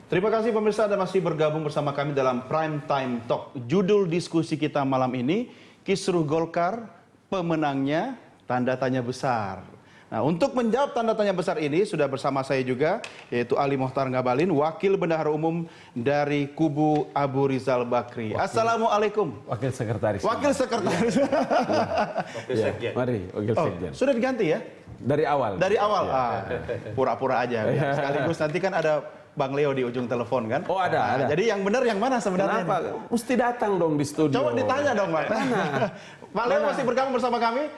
Terima kasih pemirsa Anda masih bergabung bersama kami dalam Prime Time Talk. Judul diskusi kita malam ini, kisruh Golkar, pemenangnya tanda tanya besar. Nah, untuk menjawab tanda tanya besar ini sudah bersama saya juga, yaitu Ali Mohtar Ngabalin, Wakil Bendahara Umum dari kubu Abu Rizal Bakri. Assalamualaikum. Wakil Sekretaris. Wakil Sekretaris. Wakil Sekjen. Mari, Wakil Sekjen. Sudah diganti ya? Dari awal. Dari awal. Pura-pura aja. Sekaligus nanti kan ada Bang Leo di ujung telepon kan? Oh ada. Jadi yang benar yang mana sebenarnya? Kenapa? Mesti datang dong di studio. Coba ditanya dong, Pak. Pak Leo masih bergabung bersama kami?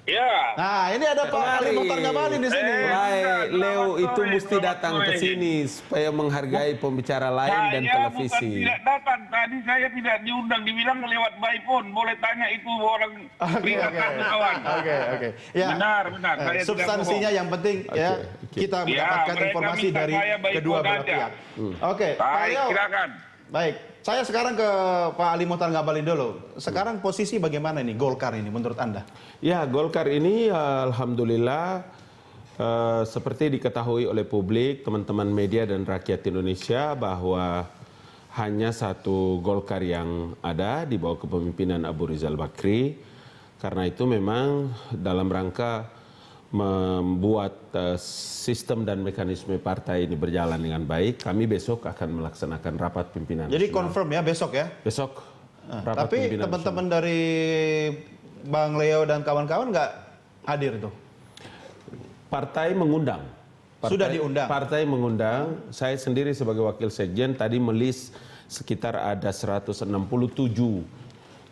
Ya. Nah, ini ada Pak Ali Mohtar Ngabalin di sini. Baik, Leo itu mesti datang ke sini supaya menghargai pembicara lain dan televisi. Saya bukan tidak datang. Tadi saya tidak diundang, dibilang lewat by phone. Boleh tanya itu orang kawan. Oke. Ya. Benar. Saya substansinya yang penting ya kita mendapatkan informasi dari kedua belah pihak. Oke, Pak Leo. Silakan. Baik, saya sekarang ke Pak Ali Mohtar Ngabalin dulu. Sekarang posisi bagaimana ini Golkar ini menurut Anda? Ya, Golkar ini alhamdulillah seperti diketahui oleh publik, teman-teman media dan rakyat Indonesia bahwa hanya satu Golkar yang ada di bawah kepemimpinan Abu Rizal Bakri. Karena itu memang dalam rangka membuat sistem dan mekanisme partai ini berjalan dengan baik, kami besok akan melaksanakan rapat pimpinan. Jadi confirm ya besok ya? Besok. Rapat Tapi teman-teman dari Bang Leo dan kawan-kawan nggak hadir tuh? Partai mengundang. Sudah diundang? Partai mengundang. Saya sendiri sebagai wakil sekjen tadi melis sekitar ada 167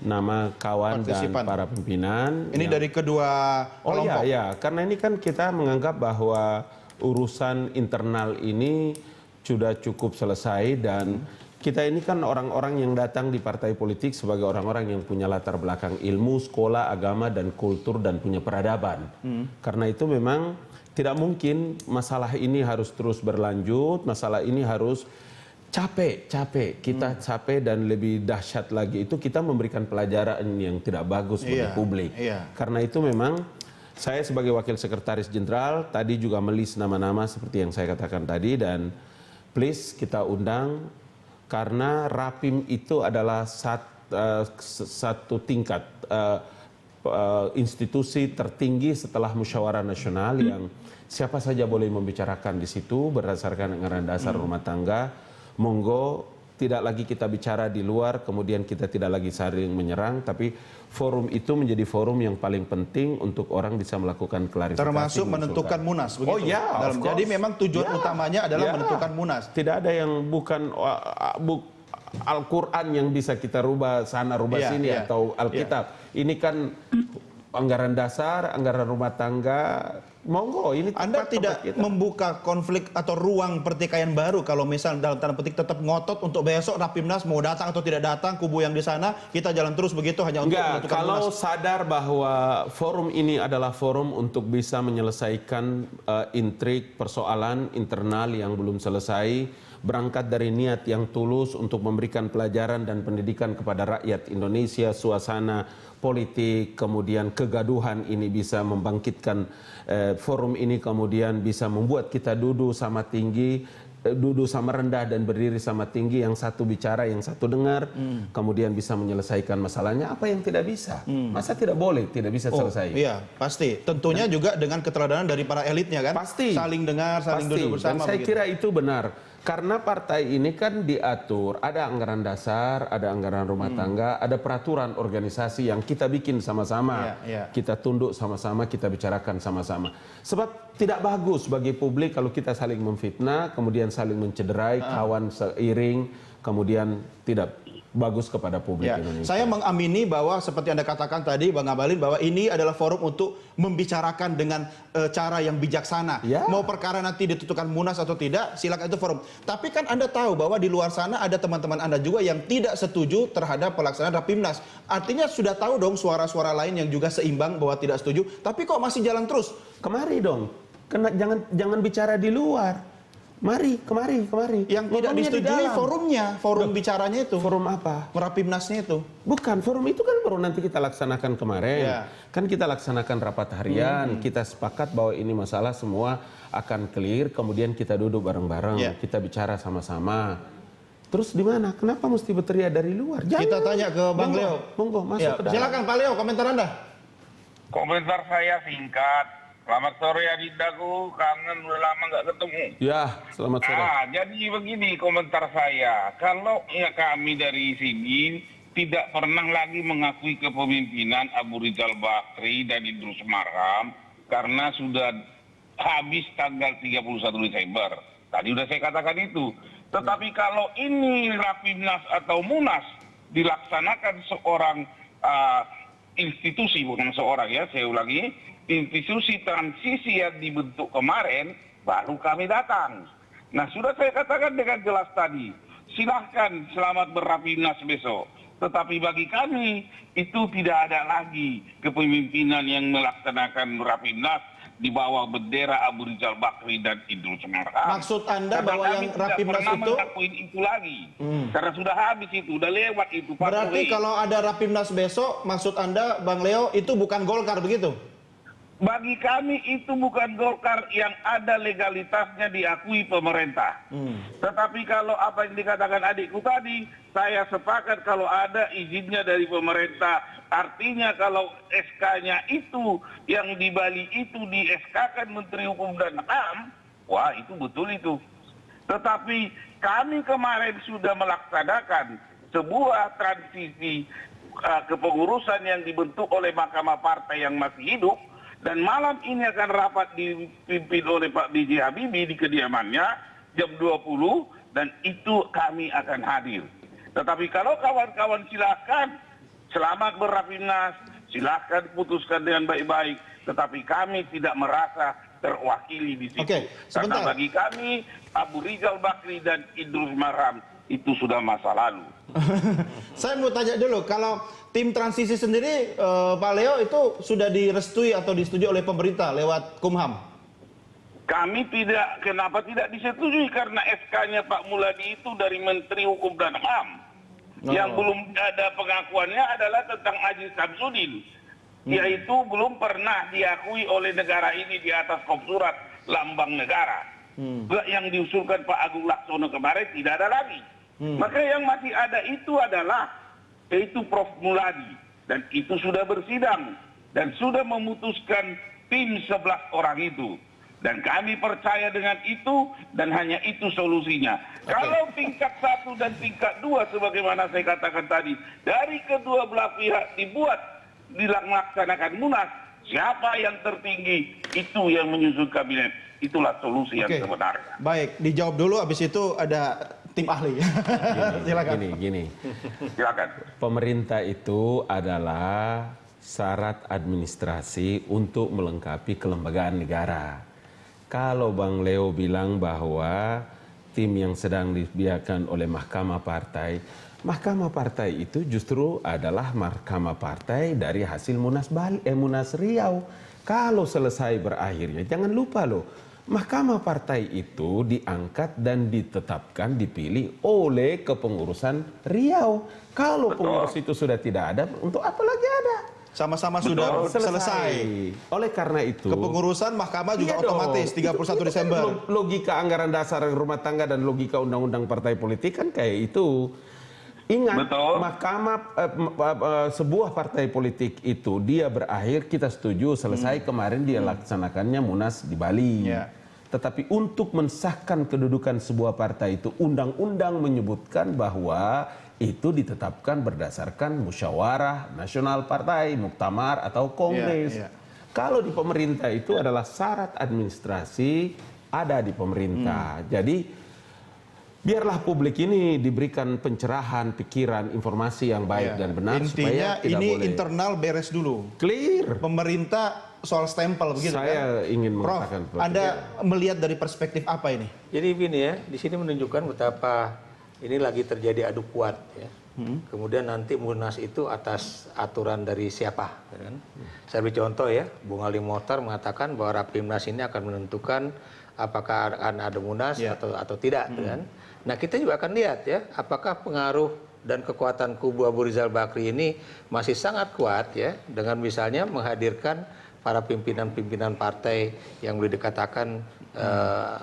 nama kawan dan para pimpinan. Ini dari kedua kelompok? Oh iya, karena ini kan kita menganggap bahwa urusan internal ini sudah cukup selesai dan kita ini kan orang-orang yang datang di partai politik sebagai orang-orang yang punya latar belakang ilmu, sekolah, agama, dan kultur, dan punya peradaban. Karena itu memang tidak mungkin masalah ini harus terus berlanjut, masalah ini harus capek. Kita capek dan lebih dahsyat lagi itu kita memberikan pelajaran yang tidak bagus bagi publik. Karena itu memang saya sebagai Wakil Sekretaris Jenderal tadi juga melis nama-nama seperti yang saya katakan tadi dan please kita undang karena Rapim itu adalah satu tingkat institusi tertinggi setelah musyawarah nasional yang siapa saja boleh membicarakan di situ berdasarkan anggaran dasar rumah tangga. Monggo tidak lagi kita bicara di luar, kemudian kita tidak lagi saling menyerang, tapi forum itu menjadi forum yang paling penting untuk orang bisa melakukan klarifikasi. Termasuk menentukan munas, begitu? Oh ya, jadi memang tujuan utamanya adalah menentukan munas. Tidak ada yang bukan Al-Quran yang bisa kita rubah sana, rubah sini, atau Alkitab. Ini kan anggaran dasar, anggaran rumah tangga. Monggo, ini Anda tidak membuka konflik atau ruang pertikaian baru kalau misal dalam tanda petik tetap ngotot untuk besok Rapimnas mau datang atau tidak datang, kubu yang di sana kita jalan terus begitu hanya untuk menentukan kalau munas. Sadar bahwa forum ini adalah forum untuk bisa menyelesaikan intrik persoalan internal yang belum selesai, berangkat dari niat yang tulus untuk memberikan pelajaran dan pendidikan kepada rakyat Indonesia, suasana politik, kemudian kegaduhan ini bisa membangkitkan forum ini kemudian bisa membuat kita duduk sama tinggi, duduk sama rendah dan berdiri sama tinggi, yang satu bicara, yang satu dengar, kemudian bisa menyelesaikan masalahnya. Apa yang tidak bisa? Masa tidak boleh, tidak bisa selesai? Iya, pasti. Tentunya juga dengan keteladanan dari para elitnya kan? Pasti. Saling dengar, saling duduk bersama. Dan saya kira itu benar. Karena partai ini kan diatur, ada anggaran dasar, ada anggaran rumah tangga, ada peraturan organisasi yang kita bikin sama-sama. Kita tunduk sama-sama, kita bicarakan sama-sama. Sebab tidak bagus bagi publik kalau kita saling memfitnah, kemudian saling mencederai kawan seiring, kemudian tidak bagus kepada publik Indonesia. Saya mengamini bahwa seperti Anda katakan tadi Bang Ngabalin bahwa ini adalah forum untuk membicarakan dengan cara yang bijaksana. Mau perkara nanti ditentukan munas atau tidak, silakan itu forum. Tapi kan Anda tahu bahwa di luar sana ada teman-teman Anda juga yang tidak setuju terhadap pelaksanaan Rapimnas. Artinya sudah tahu dong suara-suara lain yang juga seimbang bahwa tidak setuju, tapi kok masih jalan terus? Kemari dong. Jangan bicara di luar. Kemari. Yang tidak Ngomongnya di disetujui dalam. forumnya, forum bicaranya itu. Forum apa? Rapimnasnya itu. Bukan, forum itu kan baru nanti kita laksanakan kemarin. Ya. Kan kita laksanakan rapat harian, kita sepakat bahwa ini masalah semua akan clear, kemudian kita duduk bareng-bareng, Ya. kita bicara sama-sama. Terus di mana? Kenapa mesti berteriak dari luar? Kita tanya ke Bang Leo. Monggo, masuk Ya, ke dalam. silakan Pak Leo, komentar Anda. Komentar saya singkat. Selamat sore Adindaku, kangen udah lama nggak ketemu. Ya, selamat sore. Jadi begini komentar saya. Kalau ya kami dari sini tidak pernah lagi mengakui kepemimpinan Abu Rizal Bakri dan Idrus Marham karena sudah habis tanggal 31 Desember. Tadi sudah saya katakan itu. Tetapi kalau ini Rapimnas atau Munas dilaksanakan seorang institusi, bukan seorang ya, saya ulangi, institusi transisi yang dibentuk kemarin, baru kami datang. Nah, sudah saya katakan dengan jelas tadi, silahkan selamat berrapimnas besok. Tetapi bagi kami, itu tidak ada lagi kepemimpinan yang melaksanakan rapimnas di bawah bendera Abu Rizal Bakri dan Idrus Marham. Maksud Anda Karena bahwa kami yang tidak rapimnas pernah itu mengakuin itu lagi. Karena sudah habis itu, udah lewat itu. Pak berarti Jokowi. kalau ada Rapimnas besok, maksud Anda Bang Leo itu bukan Golkar begitu? Bagi kami itu bukan Golkar yang ada legalitasnya diakui pemerintah. Tetapi kalau apa yang dikatakan adikku tadi, saya sepakat kalau ada izinnya dari pemerintah. Artinya kalau SK-nya itu yang di Bali itu di SK-kan Menteri Hukum dan HAM, wah itu betul itu. Tetapi kami kemarin sudah melaksanakan sebuah transisi kepengurusan yang dibentuk oleh Mahkamah Partai yang masih hidup. Dan malam ini akan rapat dipimpin oleh Pak B.J. Habibie di kediamannya jam 20 dan itu kami akan hadir. Tetapi kalau kawan-kawan silakan selamat berrapimnas, silakan putuskan dengan baik-baik. Tetapi kami tidak merasa terwakili di situ. Oke, sebentar. Karena bagi kami Abu Rizal Bakri dan Idrus Marham itu sudah masa lalu. Saya mau tanya dulu, kalau tim transisi sendiri, Pak Leo itu sudah direstui atau disetujui oleh pemerintah lewat Kumham? Kami tidak, kenapa tidak disetujui? Karena SK-nya Pak Muladi itu dari Menteri Hukum dan HAM. Yang belum ada pengakuannya adalah tentang Aziz Samsudin. Yaitu belum pernah diakui oleh negara ini di atas kop surat lambang negara. Yang diusulkan Pak Agung Laksono kemarin tidak ada lagi. Maka yang masih ada itu adalah yaitu Prof. Muladi. Dan itu sudah bersidang. Dan sudah memutuskan tim 11 orang itu. Dan kami percaya dengan itu dan hanya itu solusinya. Kalau tingkat 1 dan tingkat 2 sebagaimana saya katakan tadi, dari kedua belah pihak dilaksanakan munas, siapa yang tertinggi itu yang menyusun kabinet. Itulah solusi yang sebenarnya. Baik, dijawab dulu, habis itu ada tim ahli. Silakan. Gini. Silakan. Pemerintah itu adalah syarat administrasi untuk melengkapi kelembagaan negara. Kalau Bang Leo bilang bahwa tim yang sedang dibiarkan oleh Mahkamah Partai itu justru adalah Mahkamah Partai dari hasil Munas Riau. Kalau selesai berakhirnya, jangan lupa loh, Mahkamah Partai itu diangkat dan ditetapkan, dipilih oleh kepengurusan Riau. Kalau pengurus itu sudah tidak ada, untuk apa lagi ada? Sama-sama sudah selesai. Oleh karena itu, Kepengurusan mahkamah juga iya otomatis dong. 31 Itu Desember. kan logika anggaran dasar rumah tangga dan logika undang-undang partai politik kan kayak itu. Ingat, Betul. sebuah partai politik itu dia berakhir, kita setuju selesai kemarin dia laksanakannya Munas di Bali. Ya. Tetapi untuk mensahkan kedudukan sebuah partai itu, undang-undang menyebutkan bahwa itu ditetapkan berdasarkan musyawarah nasional partai, muktamar atau kongres. Ya. Kalau di pemerintah itu adalah syarat administrasi ada di pemerintah. Jadi biarlah publik ini diberikan pencerahan, pikiran, informasi yang baik dan benar. Intinya supaya tidak ini boleh internal beres dulu. clear. Pemerintah soal stempel begitu Saya kan? ingin Prof, mengatakan seperti Anda melihat dari perspektif apa ini? Jadi begini ya, di sini menunjukkan betapa ini lagi terjadi adu kuat ya. Kemudian nanti Munas itu atas aturan dari siapa, ya kan? Saya beri contoh ya, Bung Ali Mohtar mengatakan bahwa Rapimnas ini akan menentukan apakah akan ada munas atau tidak, kan? Nah, kita juga akan lihat ya, apakah pengaruh dan kekuatan kubu Abu Rizal Bakri ini masih sangat kuat ya, dengan misalnya menghadirkan para pimpinan-pimpinan partai yang boleh dikatakan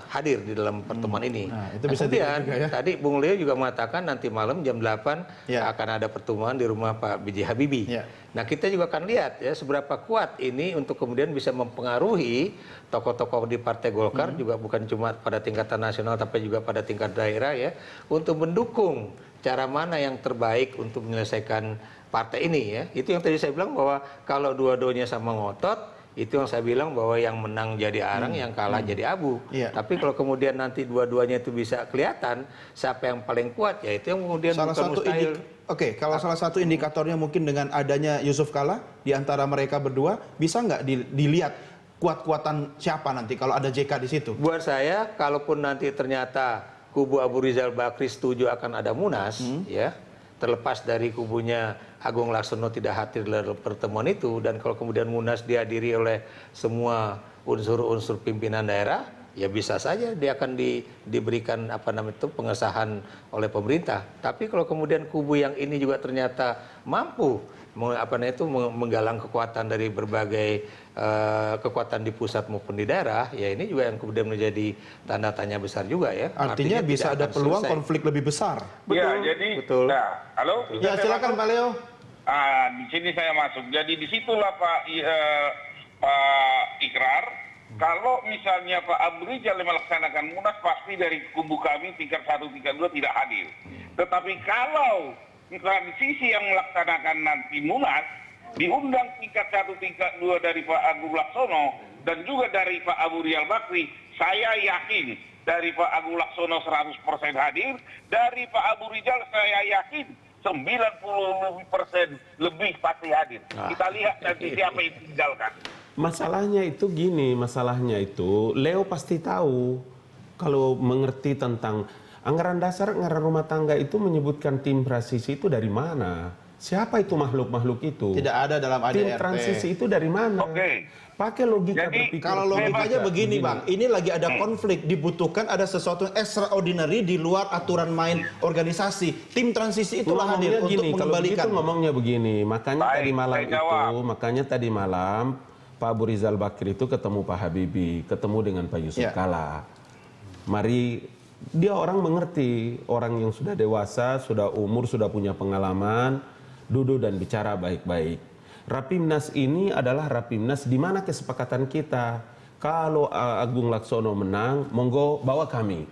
hadir di dalam pertemuan ini. Nah, itu bisa kemudian juga, ya. tadi Bung Leo juga mengatakan nanti malam jam 8 akan ada pertemuan di rumah Pak B.J. Habibie. Nah, kita juga akan lihat ya seberapa kuat ini untuk kemudian bisa mempengaruhi tokoh-tokoh di Partai Golkar, juga bukan cuma pada tingkatan nasional tapi juga pada tingkat daerah ya, untuk mendukung cara mana yang terbaik untuk menyelesaikan partai ini ya. Itu yang tadi saya bilang bahwa kalau dua-duanya sama ngotot, itu yang saya bilang bahwa yang menang jadi arang, yang kalah jadi abu. Tapi kalau kemudian nanti dua-duanya itu bisa kelihatan siapa yang paling kuat, ya itu yang kemudian salah bukan satu mustahil. kalau salah satu indikatornya mungkin dengan adanya Yusuf Kala di antara mereka berdua, bisa nggak dilihat kuat-kuatan siapa nanti kalau ada JK di situ? Buat saya, kalaupun nanti ternyata kubu Abu Rizal Bakri setuju akan ada munas, ya, terlepas dari kubunya Agung Laksono tidak hadir dalam pertemuan itu, dan kalau kemudian munas dihadiri oleh semua unsur-unsur pimpinan daerah, ya bisa saja dia akan diberikan pengesahan oleh pemerintah. Tapi kalau kemudian kubu yang ini juga ternyata mampu menggalang kekuatan dari berbagai kekuatan di pusat maupun di daerah, ya ini juga yang kemudian menjadi tanda tanya besar juga ya. Artinya bisa ada peluang konflik lebih besar. Ya, jadi, nah, halo? Ya, silakan Pak Leo. Di sini saya masuk. Jadi disitulah Pak Ikrar, kalau misalnya Pak Abu Rizal melaksanakan munas, pasti dari kubu kami tingkat 1, tingkat 2 tidak hadir. Tetapi kalau transisi yang melaksanakan nanti munas, diundang tingkat 1, tingkat 2 dari Pak Agung Laksono dan juga dari Pak Abu Rizal Bakri, saya yakin dari Pak Agung Laksono 100% hadir, dari Pak Abu Rizal saya yakin 90% lebih pasti hadir. Kita lihat nanti siapa yang tinggalkan. Masalahnya itu gini, masalahnya itu Leo pasti tahu kalau mengerti tentang anggaran dasar, anggaran rumah tangga itu menyebutkan tim transisi itu dari mana? Siapa itu makhluk-makhluk itu? Tidak ada dalam ADRT. Tim transisi itu dari mana? Pakai logika Jadi, berpikir. Kalau logikanya begini Bang, ini lagi ada konflik, dibutuhkan ada sesuatu yang extraordinary di luar aturan main organisasi. Tim transisi itulah hadir untuk mengembalikan. Kalau ngomongnya begini, makanya tadi malam Pak Abu Rizal Bakri itu ketemu Pak Habibie, ketemu dengan Pak Yusuf Kala. Mari, dia orang mengerti, orang yang sudah dewasa, sudah umur, sudah punya pengalaman, duduk dan bicara baik-baik. Rapimnas ini adalah Rapimnas di mana kesepakatan kita, kalau Agung Laksono menang, monggo bawa kami.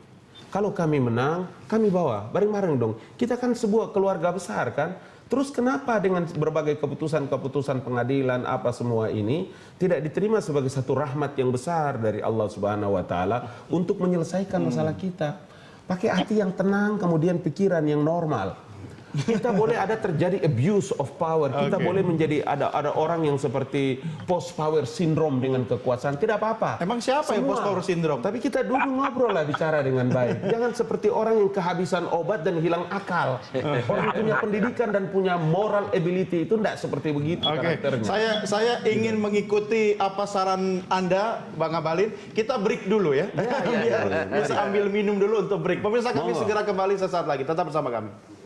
Kalau kami menang, kami bawa, bareng-bareng dong. Kita kan sebuah keluarga besar kan. Terus kenapa dengan berbagai keputusan-keputusan pengadilan apa semua ini tidak diterima sebagai satu rahmat yang besar dari Allah Subhanahu wa taala untuk menyelesaikan masalah kita? Pakai hati yang tenang, kemudian pikiran yang normal. Kita boleh ada terjadi abuse of power. Kita boleh menjadi ada orang yang seperti post power syndrome dengan kekuasaan. Tidak apa-apa. Emang siapa yang post power syndrome? Tapi kita duduk ngobrol lah, bicara dengan baik. Jangan seperti orang yang kehabisan obat dan hilang akal. Orang punya pendidikan dan punya moral ability itu tidak seperti begitu karakternya. Saya ingin mengikuti apa saran Anda, Bang Abalin. Kita break dulu ya. Biar bisa ambil minum dulu untuk break. Pemirsa, kami segera kembali sesaat lagi. Tetap bersama kami.